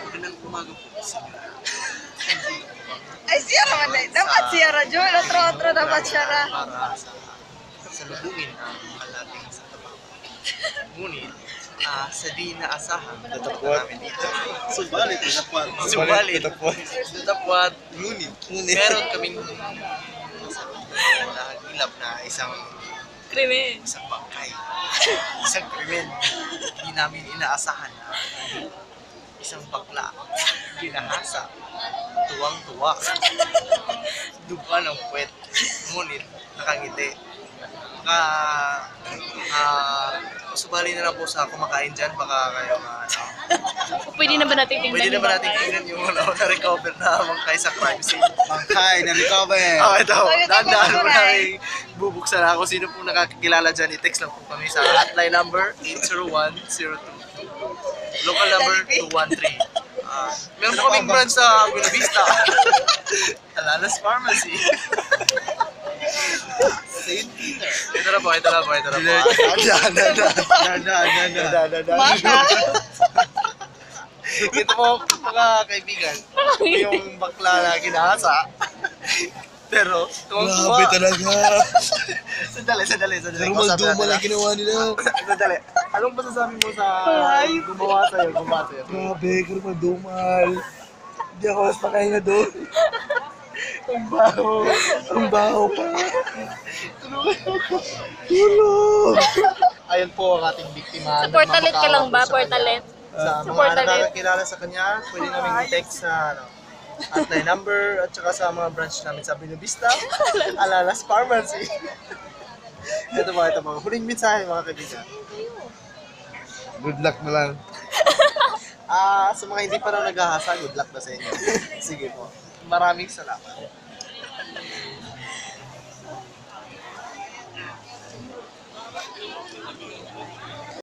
Magandang umaga po sa inyo. Ay, siya naman eh. Dapat siya ra, Joel. Otro dapat siya ra. Para sa lubuin ang mahal nating sa trabaho. Ngunit, sa di naasahan, Datapwat. namin dito. Subalit, datapwat. Subalit, Datapwat. datapwat, Ngunit. meron kaming nahagilap na isang Krimen. bangkay. Isang krimen. Hindi namin inaasahan na isang bakla, ginahasa, tuwang-tuwa, duga ng puwet, ngunit nakangiti. Subali na lang po sa kumakain dyan, baka kayo Pwede na ba natin tingnan pwede na yung ba natin bangkay? tingnan yung na-recover na bangkay sa crime scene? Bangkay, na-recover. Ito, Tayo dahan-dahan mo tayo, na bubuksan ako. Sino po nakakilala dyan, i-text lang po kami sa hotline number 801-022. Local number 213. Meron po kaming branch sa Buena Vista. Alalas Pharmacy. St. Peter. Ito na po. Mata. Ito po, mga kaibigan. Ito yung bakla na ginahasa. Pero, tuwang-tuwa. Grabe talaga. Sandali. Normal duma lang ginawa nila. Sandali. Anong masasabi mo sa gumawa sa'yo? Grabe, normal dumal. Hindi ako mas makahinga doon. Ang baho. Ang baho pa. Tulog. Ayun po ang ating biktima. Sa Portalet ka lang ba? Portalet? Sa Sa mga Portalet? nakakakilala sa kanya, pwede namin i-text sa hotline number at saka sa mga branch namin sa Buena Vista, Alalas Pharmacy. Ito ba. Huling mensahe mga kaibigan. Good luck na lang. Sa mga hindi pa raw naghahasa, good luck na sa inyo. Sige po. Maraming salamat.